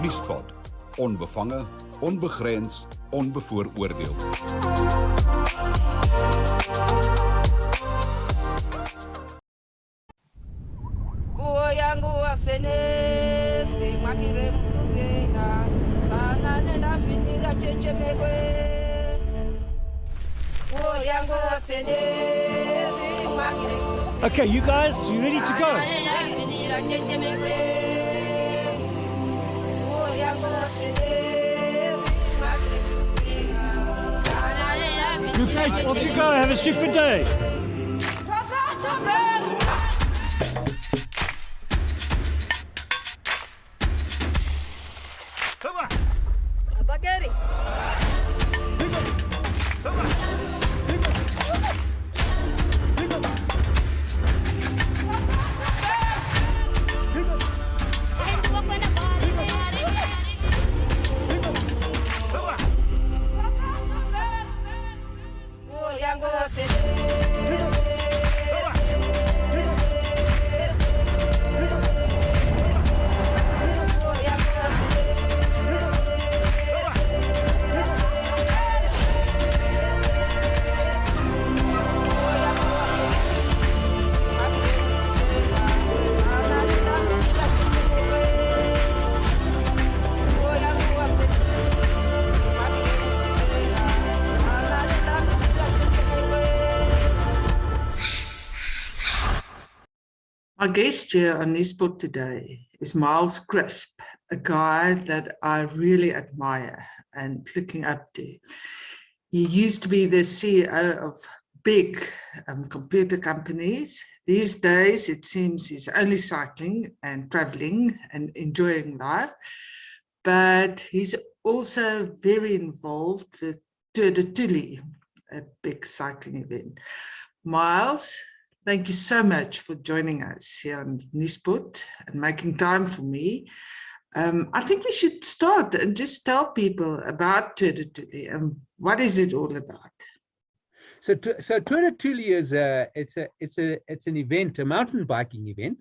Nuuspod. Onbevange, onbegrens, onbevooroordeel. Okay, you guys, you ready to go? You guys, off you go. Have a super day. Our guest here on Nuuspod today is Miles Crisp, a guy that I really admire and looking up to. He used to be the CEO of big computer companies. These days, it seems he's only cycling and traveling and enjoying life, but he's also very involved with Tour de Tuli, a big cycling event. Miles, thank you so much for joining us here on Nuuspod and making time for me. I think we should start and just tell people about Tour de Tuli and what is it all about. So Tour de Tuli is it's an event, a mountain biking event,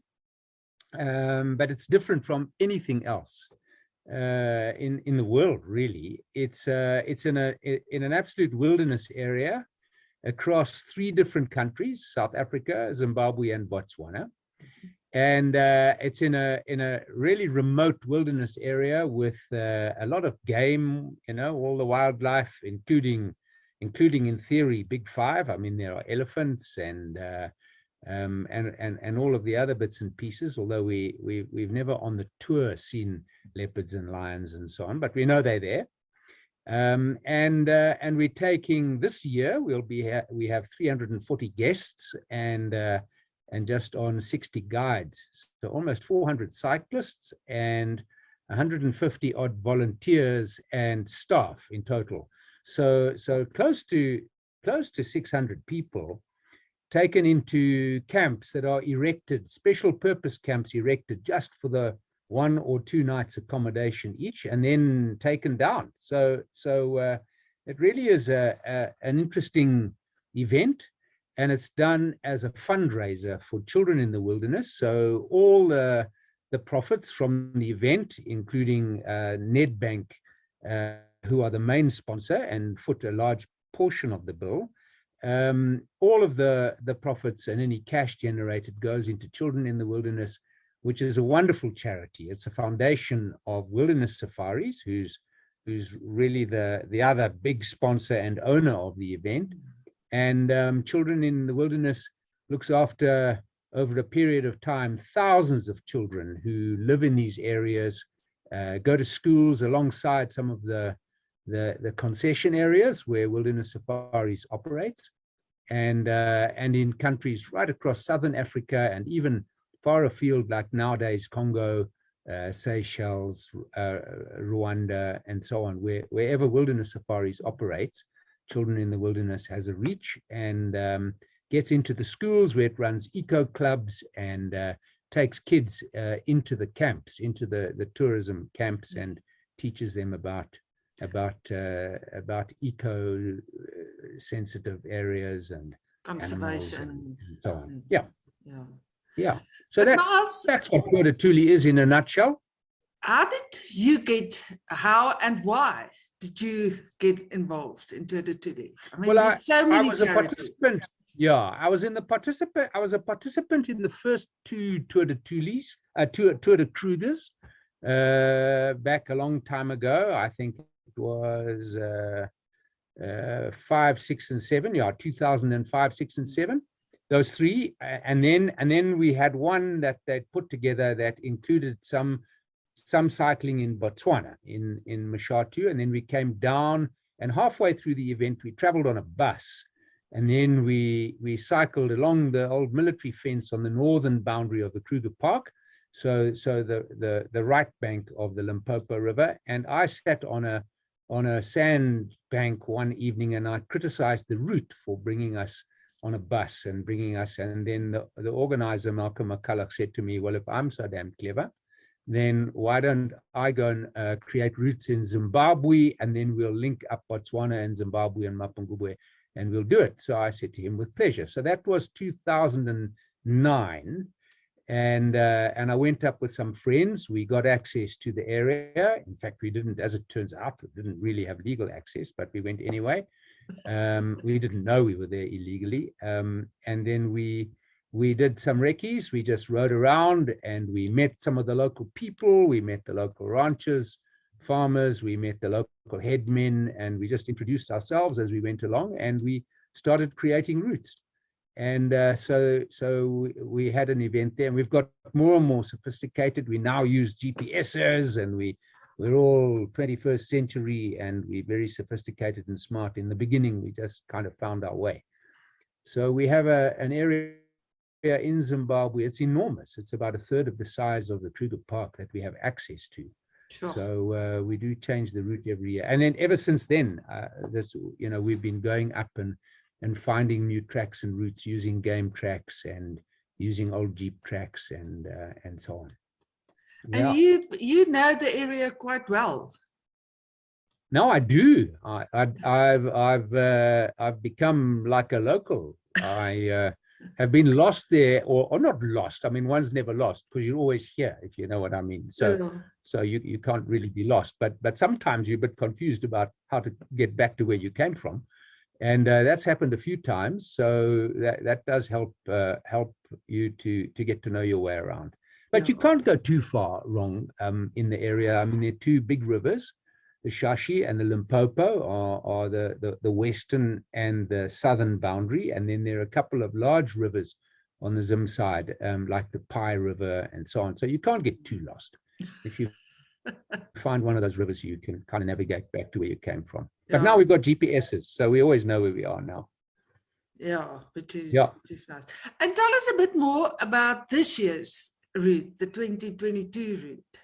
but it's different from anything else in the world. Really, it's in an absolute wilderness area across 3 different countries: South Africa, Zimbabwe, and Botswana. And it's in a really remote wilderness area with a lot of game, all the wildlife, including in theory big 5. I mean, there are elephants and all of the other bits and pieces, although we've never on the tour seen leopards and lions and so on, but we know they're there. And we're taking this year, we have 340 guests and just on 60 guides, so almost 400 cyclists and 150 odd volunteers and staff in total. So close to 600 people taken into camps that are erected, special purpose camps erected just for the 1 or 2 nights accommodation each, and then taken down. So it really is an interesting event, and it's done as a fundraiser for children in the wilderness. So all the profits from the event, including Nedbank, who are the main sponsor and foot a large portion of the bill, all of the profits and any cash generated goes into Children in the Wilderness, which is a wonderful charity. It's a foundation of Wilderness Safaris, who's really the other big sponsor and owner of the event. And Children in the Wilderness looks after, over a period of time, thousands of children who live in these areas, go to schools alongside some of the concession areas where Wilderness Safaris operates, and in countries right across Southern Africa and even far afield, like nowadays Congo, Seychelles, Rwanda, and so on. Wherever Wilderness Safaris operates, Children in the Wilderness has a reach and gets into the schools where it runs eco clubs and takes kids into the camps, into the tourism camps, and teaches them about eco-sensitive areas and Conservation and so on. Yeah. So that's what Tour de Tuli is in a nutshell. how and why did you get involved in Tour de Tuli? I mean, Well, there's so I many was a charities. participant. Yeah, I was a participant in the first two Tour de Tulis, Tour de Krugers, back a long time ago. I think it was 5, 6, and 7. Yeah, 2005, 6, and 7. Those three, and then we had one that they put together that included some cycling in Botswana, in Mashatu, and then we came down, and halfway through the event we traveled on a bus, and then we cycled along the old military fence on the northern boundary of the Kruger Park, so the right bank of the Limpopo River, and I sat on a sand bank one evening and I criticized the route for bringing us on a bus and then the organizer, Malcolm McCulloch, said to me, well, if I'm so damn clever, then why don't I go and create routes in Zimbabwe, and then we'll link up Botswana and Zimbabwe and Mapungubwe, and we'll do it. So I said to him, with pleasure. So that was 2009, and I went up with some friends. We got access to the area. In fact, we didn't, as it turns out, we didn't really have legal access, but we went anyway. We didn't know we were there illegally, and then we did some recce's. We just rode around and we met some of the local people. We met the local ranchers, farmers. We met the local headmen, and we just introduced ourselves as we went along, and we started creating routes. And so we had an event there, and we've got more and more sophisticated. We now use GPSs, and we're all 21st century, and we're very sophisticated and smart. In the beginning, we just kind of found our way. So we have an area in Zimbabwe. It's enormous. It's about a third of the size of the Kruger Park that we have access to. Sure. So we do change the route every year. And then ever since then, we've been going up and finding new tracks and routes, using game tracks and using old Jeep tracks and so on. Yeah. And you know the area quite well. No, I do. I've become like a local. I have been lost there, or not lost. I mean, one's never lost because you're always here, if you know what I mean. So you can't really be lost, but sometimes you're a bit confused about how to get back to where you came from, and that's happened a few times. So that does help you to get to know your way around. But you can't go too far wrong in the area. I mean, there are two big rivers, the Shashi and the Limpopo are the western and the southern boundary. And then there are a couple of large rivers on the Zim side, like the Pai River and so on. So you can't get too lost. If you find one of those rivers, you can kind of navigate back to where you came from. But now we've got GPSs, so we always know where we are now. Yeah, which is nice. And tell us a bit more about this year's route, the 2022 route.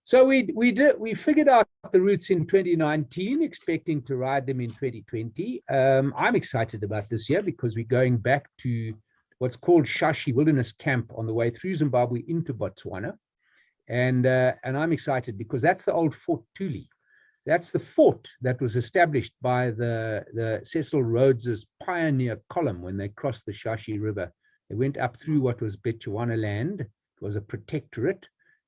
So we figured out the routes in 2019, expecting to ride them in 2020. I'm excited about this year because we're going back to what's called Shashi Wilderness Camp on the way through Zimbabwe into Botswana. And I'm excited because that's the old Fort Tuli. That's the fort that was established by the Cecil Rhodes's pioneer column when they crossed the Shashi River. They went up through what was Bechuana land. It was a protectorate,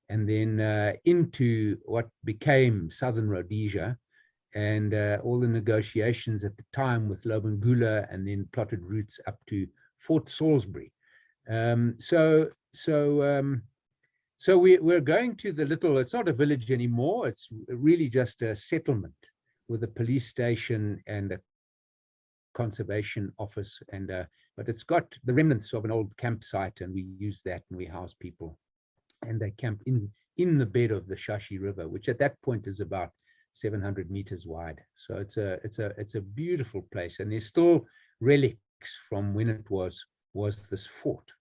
and then into what became Southern Rhodesia, and all the negotiations at the time with Lobengula, and then plotted routes up to Fort Salisbury. So we're going to the little, it's not a village anymore, it's really just a settlement with a police station and a conservation office, and but it's got the remnants of an old campsite, and we use that and we house people, and they camp in the bed of the Shashi River, which at that point is about 700 meters wide. So it's a beautiful place, and there's still relics from when it was this fort.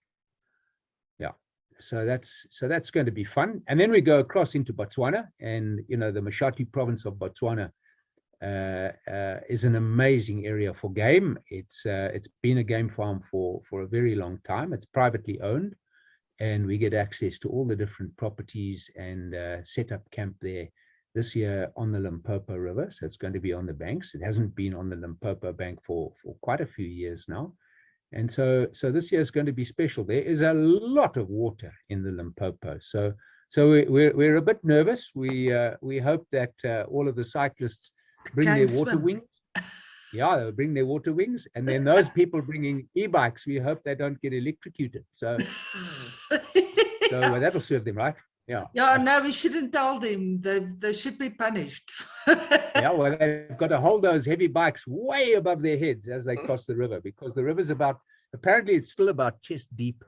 Yeah, so that's going to be fun. And then we go across into Botswana, and the Mashatu province of Botswana is an amazing area for game. It's been a game farm for a very long time. It's privately owned, and we get access to all the different properties and set up camp there this year on the Limpopo River. So it's going to be on the banks. It hasn't been on the Limpopo bank for quite a few years now. And so this year is going to be special. There is a lot of water in the Limpopo. So So we're a bit nervous. We hope that all of the cyclists bring their water wings. Yeah, they'll bring their water wings, and then those people bringing e-bikes, we hope they don't get electrocuted. So that'll serve them right. Yeah. Yeah, no, we shouldn't tell them. They should be punished. Yeah, well, they've got to hold those heavy bikes way above their heads as they cross the river, because the river's apparently it's still about chest deep.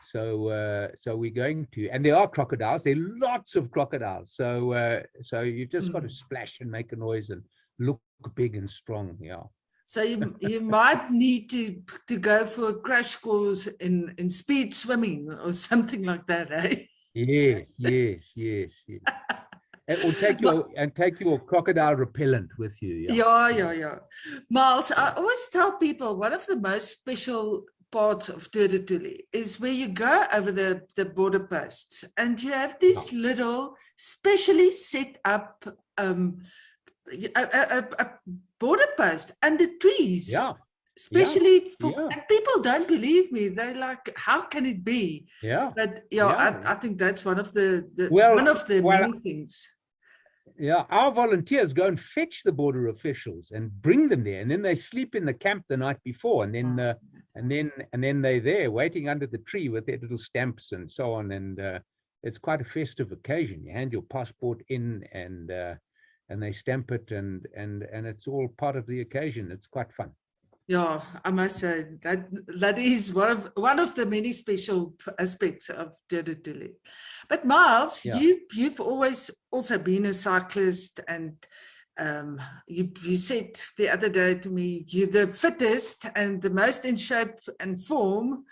So we're going to, and there are crocodiles. There are lots of crocodiles. So you've just got to splash and make a noise and look big and strong. Yeah. So you might need to go for a crash course in speed swimming or something like that, eh? Yes. Or take your crocodile repellent with you. Yeah. Miles, I always tell people one of the most special parts of Tour de Tuli is where you go over the border posts and you have these little specially set up a border post under trees. Yeah. Especially for and people don't believe me. They're like, how can it be? Yeah. But I think that's one of the main things. Yeah, our volunteers go and fetch the border officials and bring them there, and then they sleep in the camp the night before, and then they're there waiting under the tree with their little stamps and so on, and it's quite a festive occasion. You hand your passport in, and they stamp it, and it's all part of the occasion. It's quite fun. Yeah, I must say that is one of the many special aspects of Tour de Tuli. But Miles, you've always also been a cyclist, and you said the other day to me you're the fittest and the most in shape and form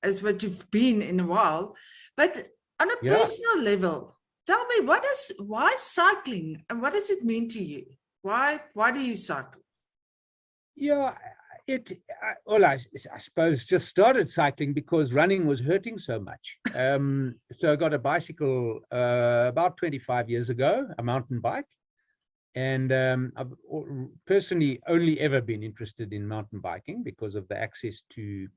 as what you've been in a while. But on a personal level, tell me why cycling and what does it mean to you? Why do you cycle? Yeah. I suppose just started cycling because running was hurting so much. So I got a bicycle about 25 years ago, a mountain bike. And I've personally only ever been interested in mountain biking because of the access to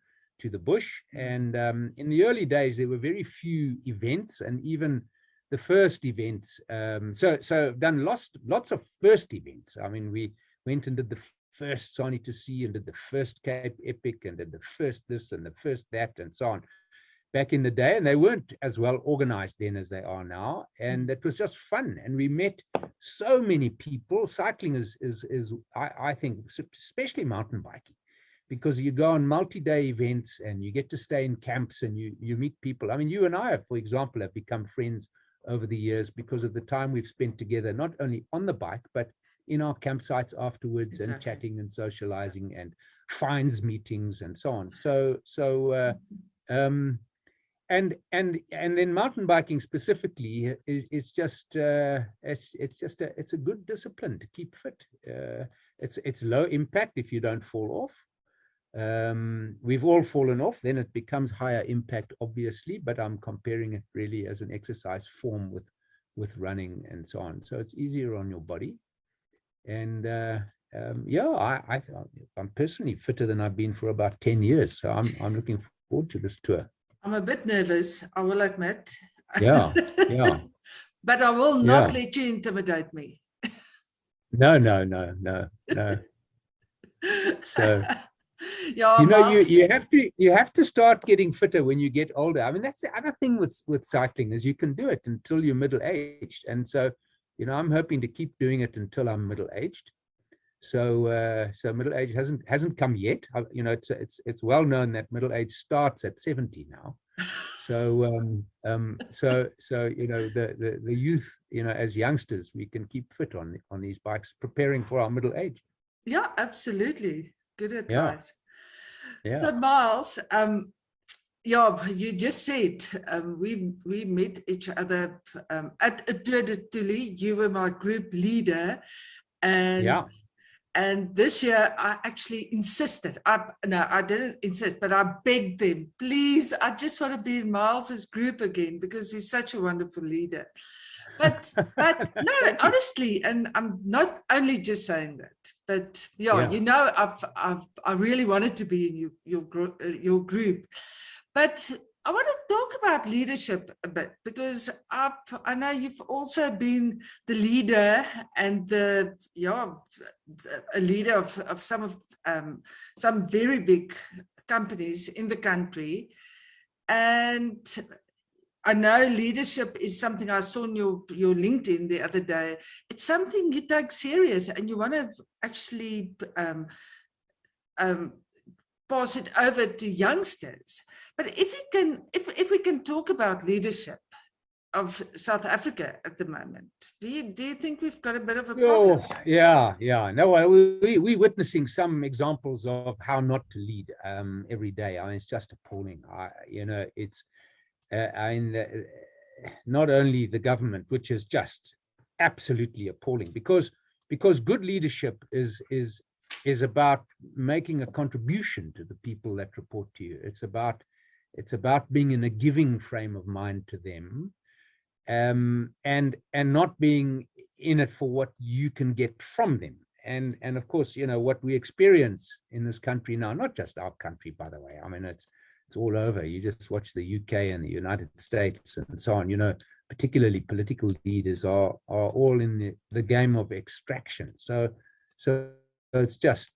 the bush. And in the early days, there were very few events, and even the first events. So I've done lots of first events. I mean, we went and did the first Sani to Sea and did the first Cape Epic and did the first this and the first that and so on back in the day, and they weren't as well organized then as they are now, and it was just fun, and we met so many people. Cycling is I think, especially mountain biking, because you go on multi-day events and you get to stay in camps and you meet people. I mean, you and I, for example, have become friends over the years because of the time we've spent together, not only on the bike but in our campsites afterwards. Exactly. And chatting and socializing and fines meetings and so on. And then mountain biking specifically is just it's a good discipline to keep fit. It's low impact if you don't fall off. We've all fallen off, then it becomes higher impact, obviously, but I'm comparing it really as an exercise form with running and so on. So it's easier on your body. And I'm personally fitter than I've been for about 10 years. So I'm looking forward to this tour. I'm a bit nervous, I will admit. Yeah. But I will not let you intimidate me. No. So you have to start getting fitter when you get older. I mean, that's the other thing with cycling, is you can do it until you're middle-aged. And so I'm hoping to keep doing it until I'm middle-aged. So middle age hasn't come yet. It's well known that middle age starts at 70 now. So the youth, as youngsters, we can keep fit on these bikes, preparing for our middle age. Yeah, absolutely. Good advice. Yeah. So Miles, you just said we met each other at Tour de Tuli. You were my group leader, and this year I actually insisted. I didn't insist, but I begged them, please, I just want to be in Miles's group again because he's such a wonderful leader. But no, honestly, and I'm not only just saying that, but I really wanted to be in your group. But I want to talk about leadership a bit, because I know you've also been the leader and a leader of some very big companies in the country. And I know leadership is something I saw on your LinkedIn the other day. It's something you take serious, and you want to actually pass it over to youngsters. But if we can talk about leadership of South Africa at the moment, do you think we've got a bit of a problem? Oh, yeah. No, we're witnessing some examples of how not to lead every day. I mean, it's just appalling. It's not only the government, which is just absolutely appalling, because good leadership is about making a contribution to the people that report to you. It's about being in a giving frame of mind to them, and not being in it for what you can get from them. And of course, what we experience in this country now, not just our country, by the way. I mean, it's all over. You just watch the UK and the United States and so on. Particularly political leaders are all in the game of extraction. So it's just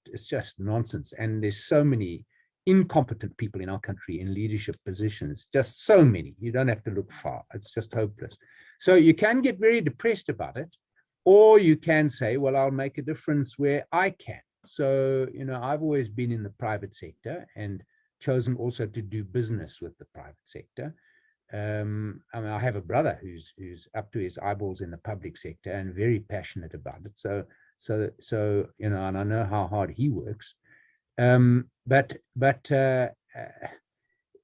nonsense. And there's so many incompetent people in our country in leadership positions, just so many. You don't have to look far. It's just hopeless. So you can get very depressed about it, or you can say, well, I'll make a difference where I can. So, I've always been in the private sector and chosen also to do business with the private sector. I mean, I have a brother who's up to his eyeballs in the public sector and very passionate about it. So and I know how hard he works. But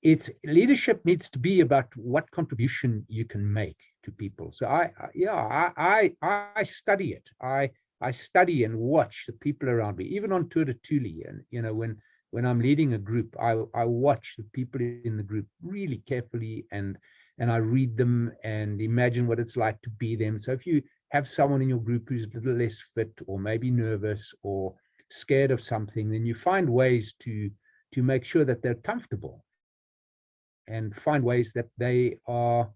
it's leadership needs to be about what contribution you can make to people. So I study it. I study and watch the people around me, even on Tour de Tuli. And when I'm leading a group, I watch the people in the group really carefully, and I read them and imagine what it's like to be them. So if you have someone in your group who's a little less fit, or maybe nervous or scared of something, then you find ways to make sure that they're comfortable, and find ways that they are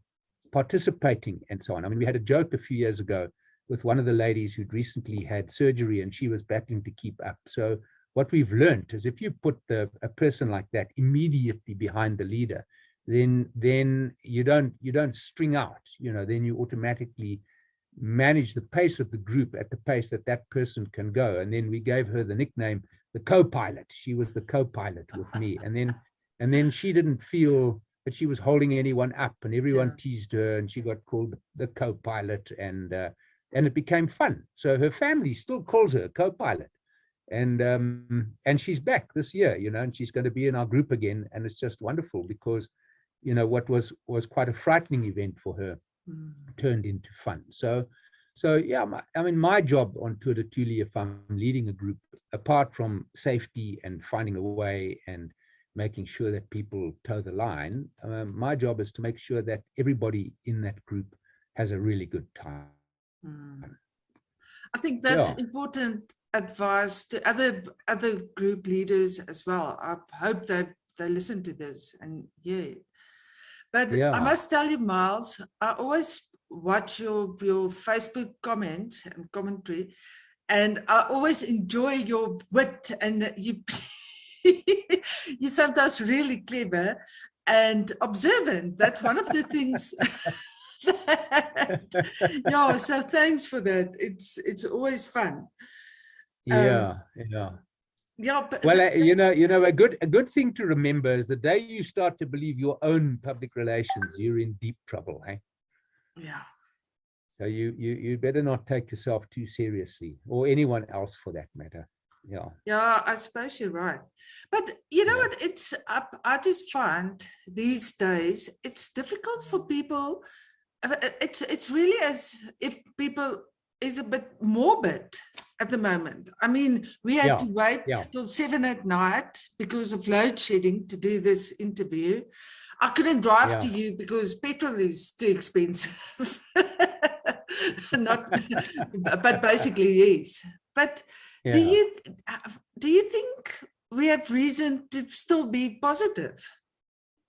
participating and so on. I mean, we had a joke a few years ago with one of the ladies who'd recently had surgery, and she was battling to keep up. So what we've learned is if you put a person like that immediately behind the leader, then you don't string out, then you automatically manage the pace of the group at the pace that person can go. And then we gave her the nickname, the co-pilot. She was the co-pilot with me. And then she didn't feel that she was holding anyone up, and everyone teased her, and she got called the co-pilot, and it became fun. So her family still calls her co-pilot. And she's back this year, and she's going to be in our group again. And it's just wonderful, because, what was quite a frightening event for her turned into fun. So yeah, my job on Tour de Tuli, if I'm leading a group, apart from safety and finding a way and making sure that people toe the line, my job is to make sure that everybody in that group has a really good time. I think that's important advice to other group leaders as well. I hope that they listen to this, and But I must tell you, Miles, I always watch your Facebook comments and commentary, and I always enjoy your wit, and you're sometimes really clever and observant. That's one of the things. So thanks for that. It's always fun. Yeah. But, well, a good thing to remember is the day you start to believe your own public relations, you're in deep trouble, eh? Yeah. So you better not take yourself too seriously, or anyone else for that matter. Yeah, I suppose you're right. But you know what? I just find these days it's difficult for people. It's really as if people is a bit morbid at the moment. I mean, we had to wait till 7 p.m. because of load shedding to do this interview. I couldn't drive to you because petrol is too expensive. But basically yes. But do you think we have reason to still be positive?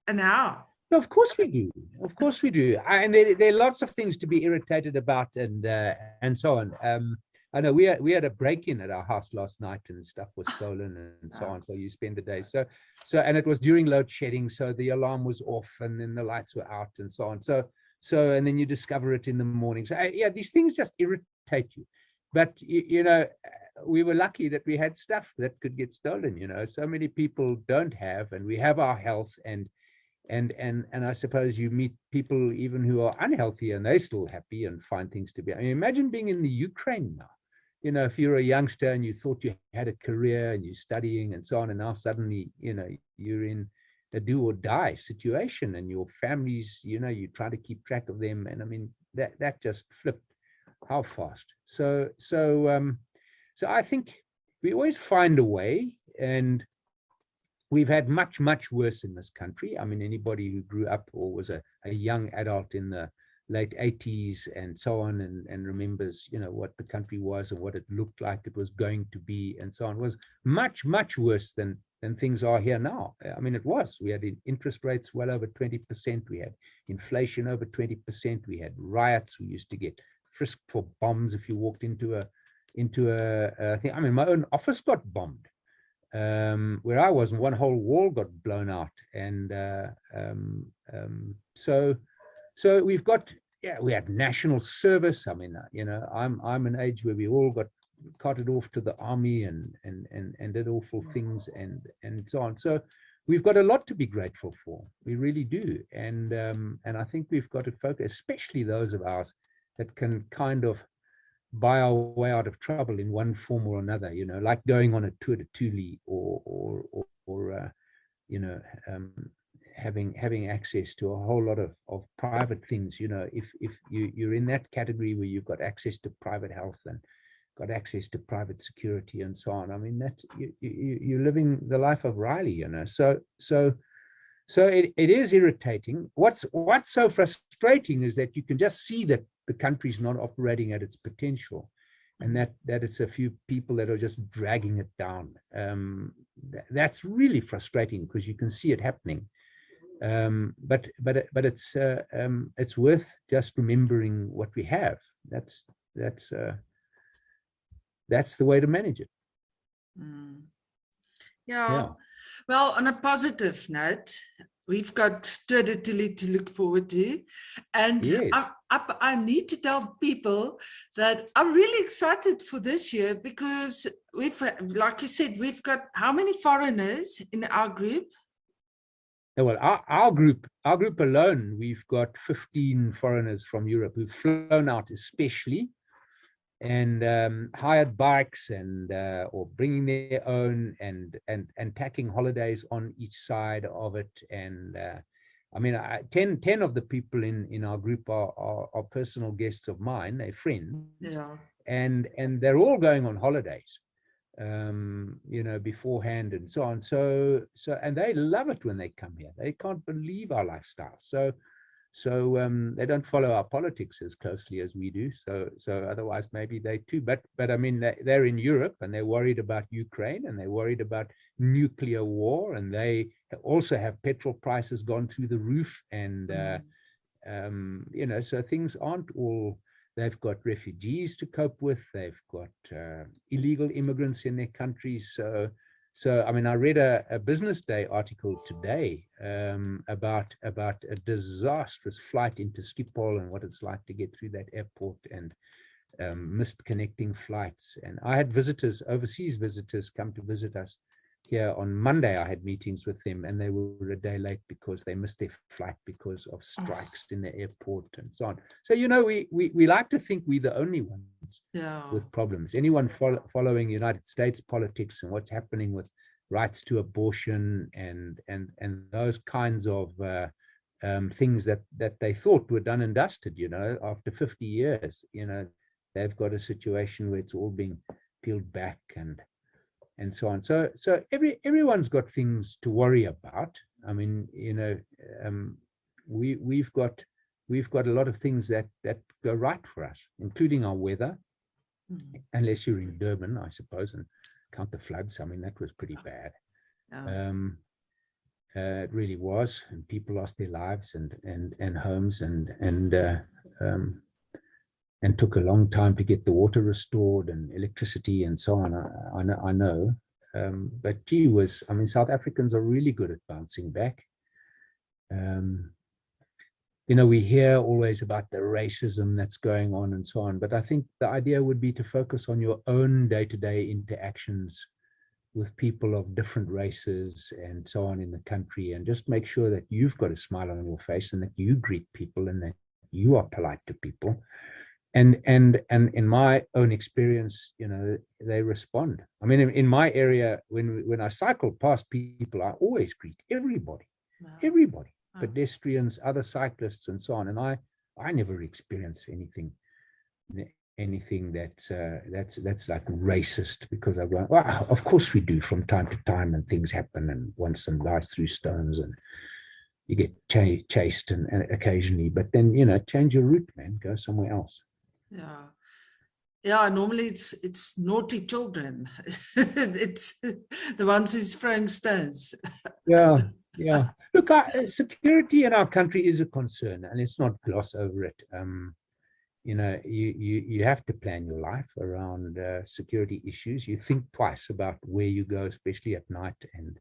And how? No, of course we do. Of course we do. And there are lots of things to be irritated about and so on. I know we had a break-in at our house last night and stuff was stolen and so on. So you spend the day. So and it was during load shedding, so the alarm was off and then the lights were out and so on. So and then you discover it in the morning. So yeah, these things just irritate you. But you know, we were lucky that we had stuff that could get stolen. You know, so many people don't have, and we have our health and I suppose you meet people even who are unhealthy and they're still happy and find things to be. I mean, imagine being in the Ukraine now. You know, if you're a youngster and you thought you had a career and you're studying and so on, and now suddenly, you know, you're in a do or die situation and your families, you know, you try to keep track of them. And I mean, that just flipped how fast. So I think we always find a way, and we've had much, much worse in this country. I mean, anybody who grew up or was a young adult in the late 80s and so on, and remembers, you know, what the country was and what it looked like it was going to be and so on, was much, much worse than things are here now. I mean, it was. We had interest rates well over 20%. We had inflation over 20%. We had riots. We used to get frisked for bombs if you walked into a thing. I mean, my own office got bombed. Where I was, one whole wall got blown out, and so we've got, yeah, we had national service. I mean, you know, I'm an age where we all got carted off to the army and did awful things and so on. So we've got a lot to be grateful for. We really do, and I think we've got to focus, especially those of us that can kind of buy our way out of trouble in one form or another, you know, like going on a Tour de Tuli or you know, having access to a whole lot of private things. You know, if you're in that category where you've got access to private health and got access to private security and so on, I mean, that's you're living the life of Riley, you know. So it is irritating. What's so frustrating is that you can just see that the country's not operating at its potential, and that it's a few people that are just dragging it down. That's really frustrating because you can see it happening. But it's worth just remembering what we have. That's the way to manage it. Yeah. Well, on a positive note, we've got Tour de Tuli to look forward to. And yes. I need to tell people that I'm really excited for this year because we've, like you said, we've got how many foreigners in our group? Well, our group alone, we've got 15 foreigners from Europe who've flown out especially, and hired bikes and or bringing their own and tacking holidays on each side of it. And I mean, 10 of the people in our group are personal guests of mine. They're friends. Yeah. And they're all going on holidays, you know, beforehand and so on. So and they love it when they come here. They can't believe our lifestyle. So they don't follow our politics as closely as we do. So otherwise maybe they too. But I mean, they're in Europe and they're worried about Ukraine and they're worried about nuclear war, and they also have petrol prices gone through the roof. And you know, so things aren't all. They've got refugees to cope with. They've got illegal immigrants in their countries. So I mean, I read a Business Day article today about a disastrous flight into Schiphol and what it's like to get through that airport, and missed connecting flights. And I had visitors, overseas visitors, come to visit us here on Monday. I had meetings with them, and they were a day late because they missed their flight because of strikes in the airport and so on. So, you know, we like to think we're the only ones with problems. Anyone following United States politics and what's happening with rights to abortion and those kinds of things that they thought were done and dusted, you know, after 50 years, you know, they've got a situation where it's all being peeled back and so on. So everyone's got things to worry about. I mean, you know, we've got a lot of things that go right for us, including our weather, unless you're in Durban, I suppose, and count the floods. I mean, that was pretty bad. It really was, and people lost their lives and homes and took a long time to get the water restored and electricity and so on. I know. But gee whiz, I mean, South Africans are really good at bouncing back. You know, we hear always about the racism that's going on and so on, but I think the idea would be to focus on your own day-to-day interactions with people of different races and so on in the country, and just make sure that you've got a smile on your face and that you greet people and that you are polite to people. And in my own experience, you know, they respond. I mean, in my area, when I cycle past people, I always greet everybody, everybody, pedestrians, other cyclists, and so on. And I never experience anything that's like racist, because I go, well, of course we do from time to time, and things happen, and once some guys threw stones and you get chased and occasionally, but then, you know, change your route, man, go somewhere else. Yeah, normally it's naughty children. It's the ones who's throwing stones. Yeah. Look, security in our country is a concern, and let's not gloss over it. You know, you have to plan your life around security issues. You think twice about where you go, especially at night, and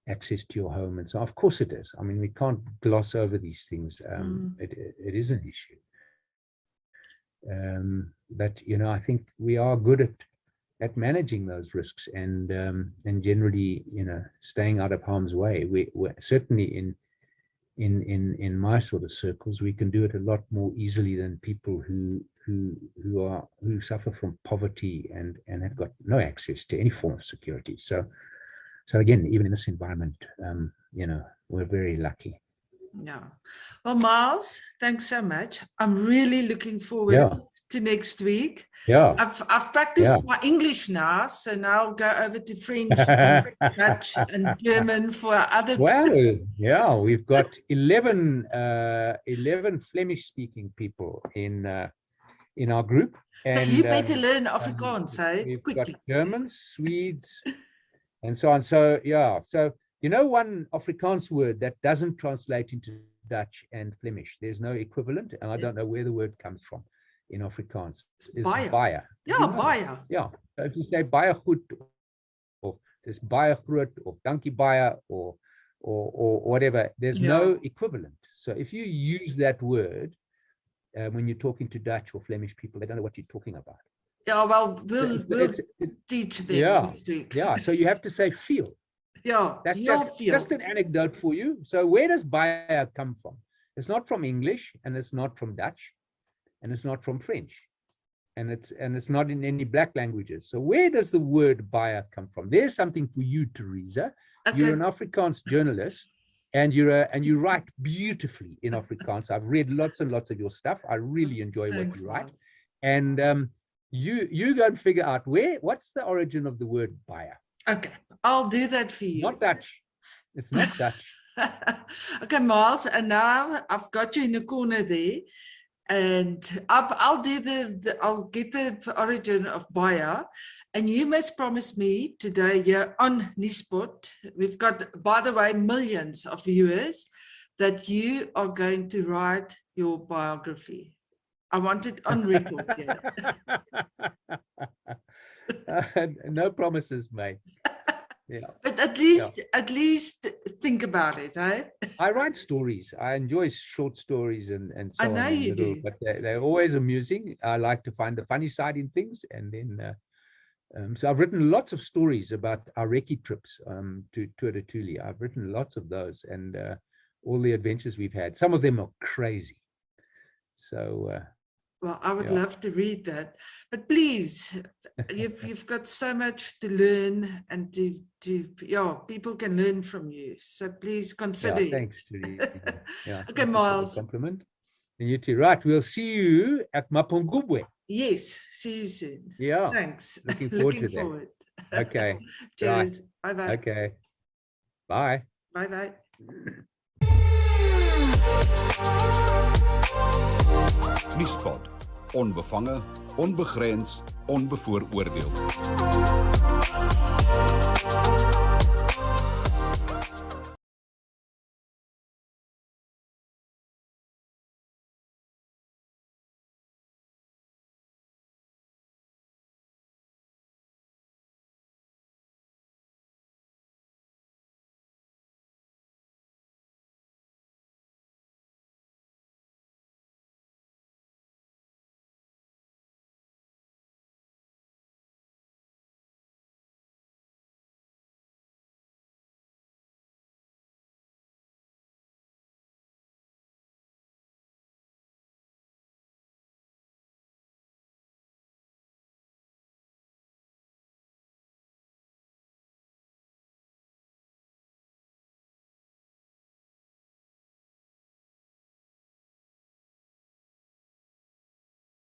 access to your home, and so of course it is. I mean, we can't gloss over these things. It is an issue. But you know, I think we are good at managing those risks, and generally, you know, staying out of harm's way. We're certainly in my sort of circles, we can do it a lot more easily than people who suffer from poverty and have got no access to any form of security. So again, even in this environment, you know, we're very lucky. Yeah. Well, Miles, thanks so much. I'm really looking forward to next week. Yeah. I've practiced my English now, so now I'll go over to French, and Dutch, and German for other. Well, yeah, we've got 11 Flemish-speaking people in our group. And, so you better learn Afrikaans, hey? We've Quickly. got Germans, Swedes, and so on. So yeah, so you know, one Afrikaans word that doesn't translate into Dutch and Flemish. There's no equivalent, and I don't know where the word comes from in Afrikaans. Is baie. Yeah, baie. Yeah. So if you say baie goed, or there's baie groot, or dankie baie, or whatever, there's no equivalent. So if you use that word when you're talking to Dutch or Flemish people, they don't know what you're talking about. Yeah, well, we'll teach them next week. Yeah, so you have to say feel. Yeah, that's just an anecdote for you. So where does baie come from? It's not from English, and it's not from Dutch, and it's not from French, and it's not in any black languages. So where does the word baie come from? There's something for you, Teresa. Okay. You're an Afrikaans journalist, and you write beautifully in Afrikaans. I've read lots and lots of your stuff. I really enjoy what you write, and you go and figure out what's the origin of the word baie. Okay, I'll do that for you. Not Dutch. It's not Dutch. Okay, Miles, and now I've got you in the corner there, and I'll get the origin of baie, and you must promise me today here on Nuuspod, we've got, by the way, millions of viewers, that you are going to write your biography. I want it on record here. No promises, mate. Yeah. But at least think about it, eh? I write stories. I enjoy short stories and so on. I know you do. But they're always amusing. I like to find the funny side in things. And then, so I've written lots of stories about our recce trips to Tour de Tuli. I've written lots of those, and all the adventures we've had. Some of them are crazy. So... well, I would love to read that, but please, you've got so much to learn, and people can learn from you. So please consider it. Thanks, Okay, Miles. Compliment. And you too. Right, we'll see you at Mapungubwe. Yes, see you soon. Yeah. Thanks. Looking forward to that. Okay. Cheers. Right. Bye-bye. Okay. Bye. Bye-bye. Nuuspod. Onbevange, onbegrens, onbevooroordeel.